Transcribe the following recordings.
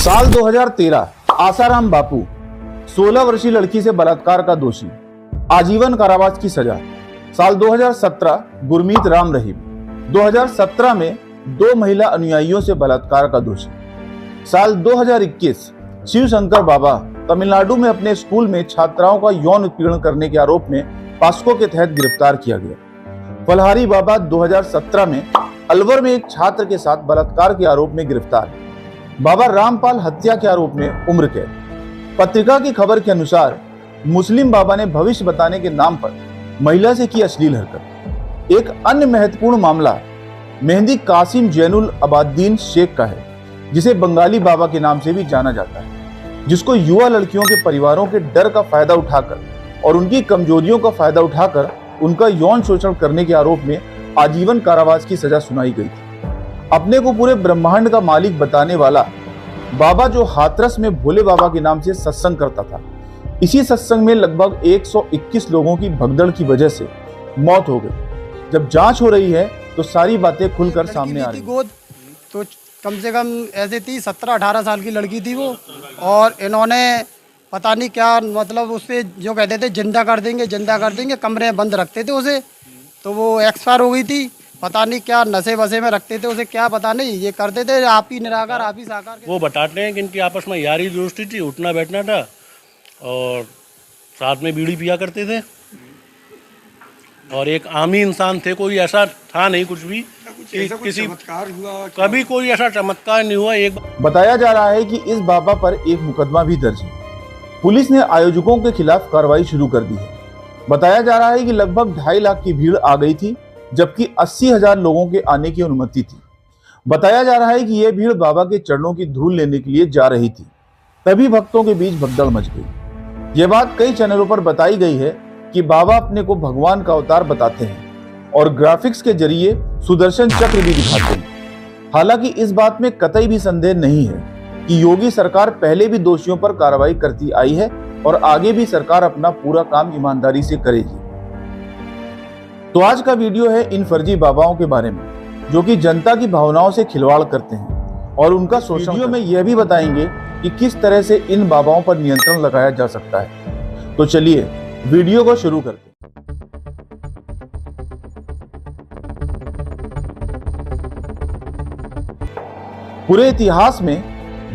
साल 2013 आसाराम बापू 16 वर्षीय लड़की से बलात्कार का दोषी, आजीवन कारावास की सजा। साल 2017 गुरमीत राम रहीम 2017 में 2 महिला अनुयायियों से बलात्कार का दोषी। साल 2021 शिव शंकर बाबा तमिलनाडु में अपने स्कूल में छात्राओं का यौन उत्पीड़न करने के आरोप में पास्को के तहत गिरफ्तार किया गया। फलहारी बाबा 2017 में अलवर में एक छात्र के साथ बलात्कार के आरोप में गिरफ्तार। बाबा रामपाल हत्या के आरोप में उम्र कैद। पत्रिका की खबर के अनुसार मुस्लिम बाबा ने भविष्य बताने के नाम पर महिला से की अश्लील हरकत। एक अन्य महत्वपूर्ण मामला मेहंदी कासिम जैनुल अबादीन शेख का है, जिसे बंगाली बाबा के नाम से भी जाना जाता है, जिसको युवा लड़कियों के परिवारों के डर का फायदा उठाकर और उनकी कमजोरियों का फायदा उठाकर उनका यौन शोषण करने के आरोप में आजीवन कारावास की सजा सुनाई गई थी। अपने को पूरे ब्रह्मांड का मालिक बताने वाला बाबा, जो हाथरस में भोले बाबा के नाम से सत्संग करता था, इसी सत्संग में लगभग 121 लोगों की भगदड़ की वजह से मौत हो गई। जब जांच हो रही है तो सारी बातें खुलकर सामने आ रही। गोद तो कम से कम ऐसे थी, 17-18 साल की लड़की थी वो, और इन्होंने पता नहीं क्या मतलब उससे जो कहते थे जिंदा कर देंगे, कमरे में बंद रखते थे उसे, तो वो एक्सपायर हो गई थी। पता नहीं क्या नशे वशे में रखते थे उसे, क्या पता नहीं, ये करते थे आप ही निराकार आप ही साकार। वो बताते हैं कि इनकी आपस में यारी दोस्ती थी, उठना बैठना था और साथ में बीड़ी पिया करते थे और एक आमी इंसान थे, कोई ऐसा था नहीं कुछ भी किसी कभी कोई ऐसा चमत्कार नहीं हुआ। एक बताया जा रहा है कि इस बाबा पर एक मुकदमा भी दर्ज है। पुलिस ने आयोजकों के खिलाफ कार्रवाई शुरू कर दी है। बताया जा रहा है कि लगभग 2.5 लाख की भीड़ आ गई थी, जबकि 80,000 लोगों के आने की अनुमति थी। बताया जा रहा है कि यह भीड़ बाबा के चरणों की धूल लेने के लिए जा रही थी, तभी भक्तों के बीच भगदड़ मच गई। यह बात कई चैनलों पर बताई गई है कि बाबा अपने को भगवान का अवतार बताते हैं और ग्राफिक्स के जरिए सुदर्शन चक्र भी दिखाते हैं। हालांकि इस बात में कतई भी संदेह नहीं है कि योगी सरकार पहले भी दोषियों पर कार्रवाई करती आई है और आगे भी सरकार अपना पूरा काम ईमानदारी से करेगी। तो आज का वीडियो है इन फर्जी बाबाओं के बारे में, जो कि जनता की भावनाओं से खिलवाड़ करते हैं और उनका शोषण। वीडियो में यह भी बताएंगे कि किस तरह से इन बाबाओं पर नियंत्रण लगाया जा सकता है। तो चलिए वीडियो को शुरू करते हैं। पूरे इतिहास में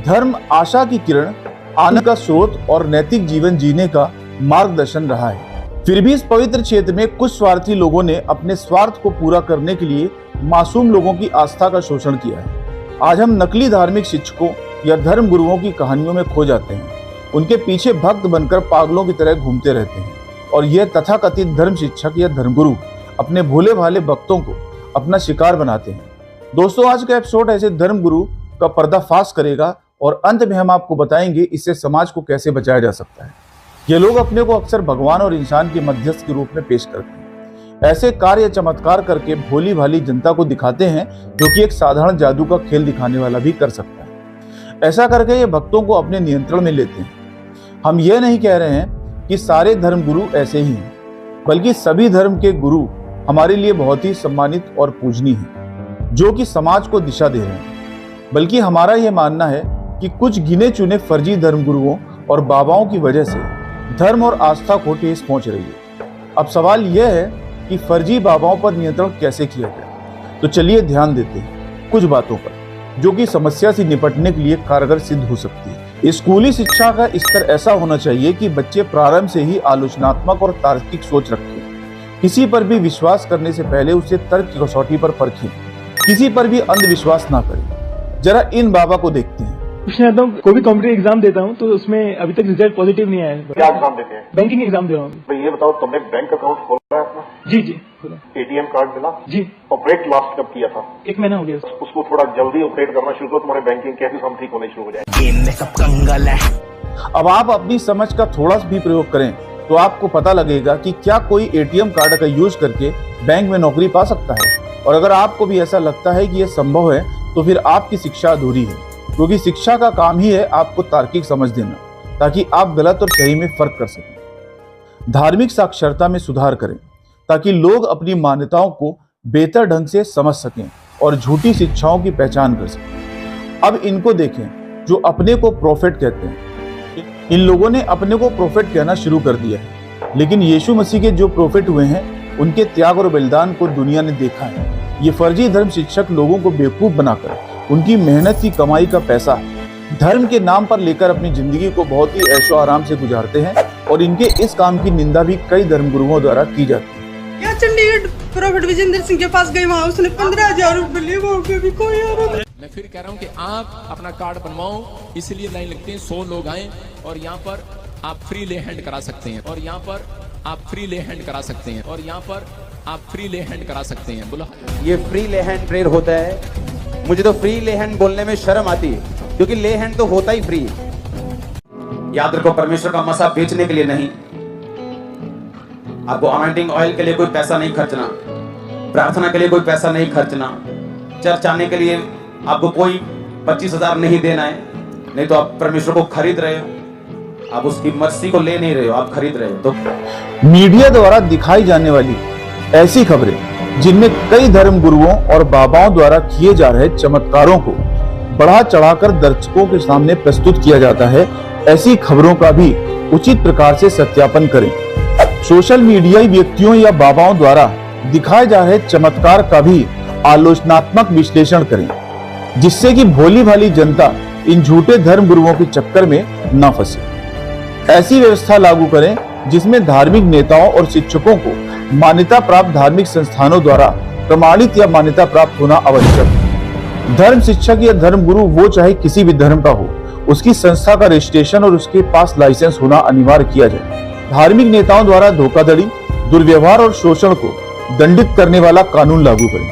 धर्म आशा की किरण, आनंद का स्रोत और नैतिक जीवन जीने का मार्गदर्शन रहा है। फिर भी इस पवित्र क्षेत्र में कुछ स्वार्थी लोगों ने अपने स्वार्थ को पूरा करने के लिए मासूम लोगों की आस्था का शोषण किया है। आज हम नकली धार्मिक शिक्षकों या धर्म गुरुओं की कहानियों में खो जाते हैं, उनके पीछे भक्त बनकर पागलों की तरह घूमते रहते हैं और यह तथाकथित धर्म शिक्षक या धर्मगुरु अपने भोले भाले भक्तों को अपना शिकार बनाते हैं। दोस्तों, आज का एपिसोड ऐसे धर्म गुरु का पर्दाफाश करेगा और अंत में हम आपको बताएंगे इससे समाज को कैसे बचाया जा सकता है। ये लोग अपने को अक्सर भगवान और इंसान के मध्यस्थ के रूप में पेश करते हैं। ऐसे कार्य चमत्कार करके भोली भाली जनता को दिखाते हैं, जो कि एक साधारण जादू का खेल दिखाने वाला भी कर सकता है। ऐसा करके ये भक्तों को अपने नियंत्रण में लेते हैं। हम ये नहीं कह रहे हैं कि सारे धर्म गुरु ऐसे ही हैं, बल्कि सभी धर्म के गुरु हमारे लिए बहुत ही सम्मानित और पूजनीय हैं, जो कि समाज को दिशा दे रहे हैं। बल्कि हमारा यह मानना है कि कुछ गिने चुने फर्जी धर्म गुरुओं और बाबाओं की वजह से धर्म और आस्था को ठेस पहुंच रही है। अब सवाल यह है कि फर्जी बाबाओं पर नियंत्रण कैसे किया जाए। तो चलिए ध्यान देते हैं कुछ बातों पर, जो कि समस्या से निपटने के लिए कारगर सिद्ध हो सकती है। स्कूली शिक्षा का स्तर ऐसा होना चाहिए कि बच्चे प्रारंभ से ही आलोचनात्मक और तार्किक सोच रखें। किसी पर भी विश्वास करने से पहले उसे तर्क की कसौटी पर परखें। किसी पर भी अंधविश्वास ना करें। जरा इन बाबा को देखते हैं। कुछ नहीं आता हूँ, कोई भी कॉम्पिटेटिव एग्जाम देता हूँ तो उसमें अभी तक रिजल्ट पॉजिटिव नहीं आया है। क्या एग्जाम देते हैं? बैंकिंग एग्जाम दे रहा हूँ। तो ये बताओ, तुमने बैंक अकाउंट खोला है अपना? जी जी खोला। एटीएम कार्ड मिला? जी। ऑपरेट लास्ट कब किया था? 1 महीना हो गया। उसको थोड़ा जल्दी ऑपरेट करना शुरू करो, तुम्हारे बैंकिंग कैसे सब ठीक होने शुरू हो जाए। अब आप अपनी समझ का थोड़ा सा भी प्रयोग करें तो आपको पता लगेगा कि क्या कोई एटीएम कार्ड का यूज करके बैंक में नौकरी पा सकता है। और अगर आपको भी ऐसा लगता है कि यह संभव है, तो फिर आपकी शिक्षा अधूरी है, क्योंकि शिक्षा का काम ही है आपको तार्किक समझ देना, ताकि आप गलत और सही में फर्क कर सकें। धार्मिक साक्षरता में सुधार करें ताकि लोग अपनी मान्यताओं को बेहतर ढंग से समझ सकें और झूठी शिक्षाओं की पहचान कर सकें। अब इनको देखें, जो अपने को प्रोफेट कहते हैं। इन लोगों ने अपने को प्रोफेट कहना शुरू कर दिया है, लेकिन यीशु मसीह के जो प्रोफेट हुए हैं उनके त्याग और बलिदान को दुनिया ने देखा है। ये फर्जी धर्म शिक्षक लोगों को बेवकूफ बनाकर उनकी मेहनत की कमाई का पैसा धर्म के नाम पर लेकर अपनी जिंदगी को बहुत ही ऐशो आराम से गुजारते हैं और इनके इस काम की निंदा भी कई धर्मगुरुओं द्वारा की जाती है। या चंडीगढ़ प्रोफेट विजेंद्र सिंह के पास गए, वहाँ उसने 15,000 रुपए लिए, वहाँ पे भी कोई आरोप। मैं फिर कह रहा हूँ कि आप अपना कार्ड बनवाओ, इसलिए लाइन लगती है, 100 लोग आए और यहाँ पर आप फ्री ले हैंड करा सकते हैं, और यहाँ पर आप फ्री ले हैंड करा सकते हैं, और यहाँ पर आप फ्री ले हैंड करा सकते हैं। बोलो, ये फ्री ले हैंड प्रेयर होता है। मुझे तो फ्री ले हैंड बोलने में शर्म आती है, क्योंकि ले हैंड तो होता ही फ्री है। याद रखो, परमेश्वर का मसा बेचने के लिए नहीं, आपको अनॉइंटिंग ऑयल के लिए कोई पैसा नहीं खर्चना, प्रार्थना के लिए कोई पैसा नहीं खर्चना, चर्च आने के लिए आपको कोई 25,000 नहीं देना है, नहीं तो आप परमेश्वर को खरीद रहे हो, आप उसकी मर्सी को ले नहीं रहे हो, आप खरीद रहे हो। तो मीडिया द्वारा दिखाई जाने वाली ऐसी खबरें जिनमें कई धर्म गुरुओं और बाबाओं द्वारा किए जा रहे चमत्कारों को बढ़ा चढ़ाकर दर्शकों के सामने प्रस्तुत किया जाता है, ऐसी खबरों का भी उचित प्रकार से सत्यापन करें। सोशल मीडियाई व्यक्तियों या बाबाओं द्वारा दिखाए जा रहे चमत्कार का भी आलोचनात्मक विश्लेषण करें, जिससे कि भोली भाली जनता इन झूठे धर्म गुरुओं के चक्कर में न फंसे। ऐसी व्यवस्था लागू करें जिसमें धार्मिक नेताओं और शिक्षकों को मान्यता प्राप्त धार्मिक संस्थानों द्वारा प्रमाणित या मान्यता प्राप्त होना आवश्यक है। धर्म शिक्षक या धर्म गुरु वो चाहे किसी भी धर्म का हो, उसकी संस्था का रजिस्ट्रेशन और उसके पास लाइसेंस होना अनिवार्य किया जाए। धार्मिक नेताओं द्वारा धोखाधड़ी, दुर्व्यवहार और शोषण को दंडित करने वाला कानून लागू करें।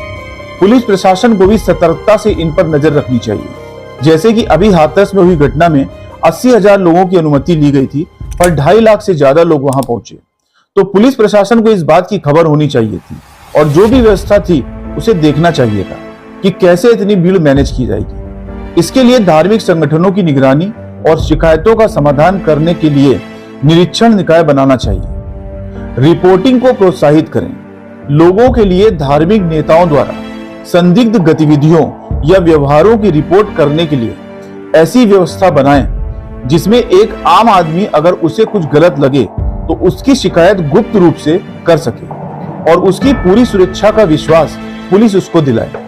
पुलिस प्रशासन को भी सतर्कता से इन पर नजर रखनी चाहिए। जैसे कि अभी हाथरस में हुई घटना में 80,000 लोगों की अनुमति ली गई थी, पर 2.5 लाख से ज्यादा लोग वहां पहुंचे, तो पुलिस प्रशासन को इस बात की खबर होनी चाहिए थी और जो भी व्यवस्था थी उसे देखना चाहिए था कि कैसे इतनी भीड़ मैनेज की जाएगी। इसके लिए धार्मिक संगठनों की निगरानी और शिकायतों का समाधान करने के लिए निरीक्षण निकाय बनाना चाहिए। रिपोर्टिंग को प्रोत्साहित करें। लोगों के लिए धार्मिक नेताओं द्वारा संदिग्ध गतिविधियों या व्यवहारों की रिपोर्ट करने के लिए ऐसी व्यवस्था बनाएं जिसमें एक आम आदमी अगर उसे कुछ गलत लगे तो उसकी शिकायत गुप्त रूप से कर सके और उसकी पूरी सुरक्षा का विश्वास पुलिस उसको दिलाए।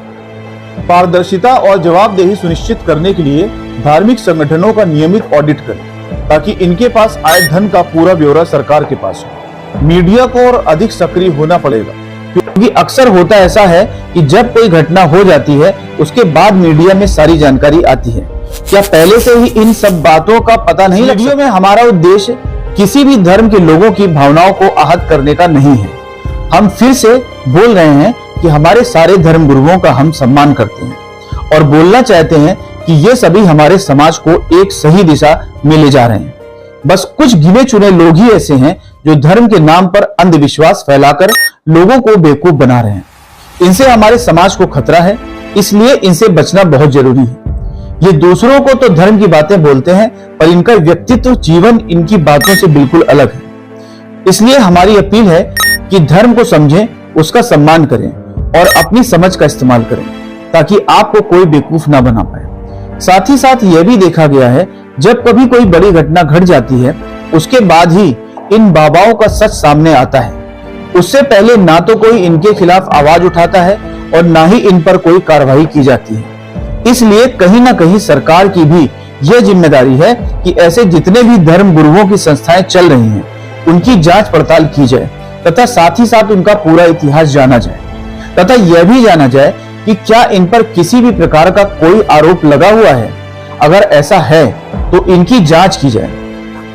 पारदर्शिता और जवाबदेही सुनिश्चित करने के लिए धार्मिक संगठनों का नियमित ऑडिट करें ताकि इनके पास आए धन का पूरा ब्यौरा सरकार के पास हो। मीडिया को और अधिक सक्रिय होना पड़ेगा, क्योंकि अक्सर होता ऐसा है कि जब कोई घटना हो जाती है उसके बाद मीडिया में सारी जानकारी आती है। क्या पहले से ही इन सब बातों का पता नहीं? वीडियो में हमारा उद्देश्य किसी भी धर्म के लोगों की भावनाओं को आहत करने का नहीं है। हम फिर से बोल रहे हैं कि हमारे सारे धर्म गुरुओं का हम सम्मान करते हैं और बोलना चाहते हैं कि ये सभी हमारे समाज को एक सही दिशा में ले जा रहे हैं। बस कुछ गिने चुने लोग ही ऐसे हैं जो धर्म के नाम पर अंधविश्वास फैलाकर लोगों को बेवकूफ बना रहे हैं। इनसे हमारे समाज को खतरा है, इसलिए इनसे बचना बहुत जरूरी है। ये दूसरों को तो धर्म की बातें बोलते हैं, पर इनका व्यक्तित्व जीवन इनकी बातों से बिल्कुल अलग है। इसलिए हमारी अपील है कि धर्म को समझें, उसका सम्मान करें और अपनी समझ का इस्तेमाल करें ताकि आपको कोई बेवकूफ ना बना पाए। साथ ही साथ यह भी देखा गया है, जब कभी कोई बड़ी घटना घट जाती है उसके बाद ही इन बाबाओं का सच सामने आता है। उससे पहले ना तो कोई इनके खिलाफ आवाज उठाता है और ना ही इन पर कोई कार्रवाई की जाती है। इसलिए कहीं ना कहीं सरकार की भी यह जिम्मेदारी है कि ऐसे जितने भी धर्म गुरुओं की संस्थाएं चल रही हैं उनकी जांच पड़ताल की जाए तथा साथ ही साथ उनका पूरा इतिहास जाना जाए तथा यह भी जाना जाए कि क्या इन पर किसी भी प्रकार का कोई आरोप लगा हुआ है। अगर ऐसा है तो इनकी जांच की जाए।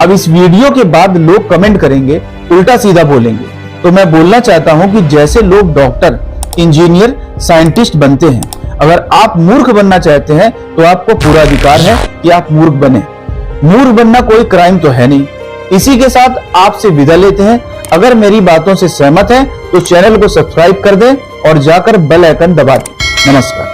अब इस वीडियो के बाद लोग कमेंट करेंगे, उल्टा सीधा बोलेंगे, तो मैं बोलना चाहता हूं कि जैसे लोग डॉक्टर, इंजीनियर, साइंटिस्ट बनते हैं, अगर आप मूर्ख बनना चाहते हैं तो आपको पूरा अधिकार है कि आप मूर्ख बने। मूर्ख बनना कोई क्राइम तो है नहीं। इसी के साथ आपसे विदा लेते हैं। अगर मेरी बातों से सहमत हैं तो चैनल को सब्सक्राइब कर दें और जाकर बेल आइकन दबा दें। नमस्कार।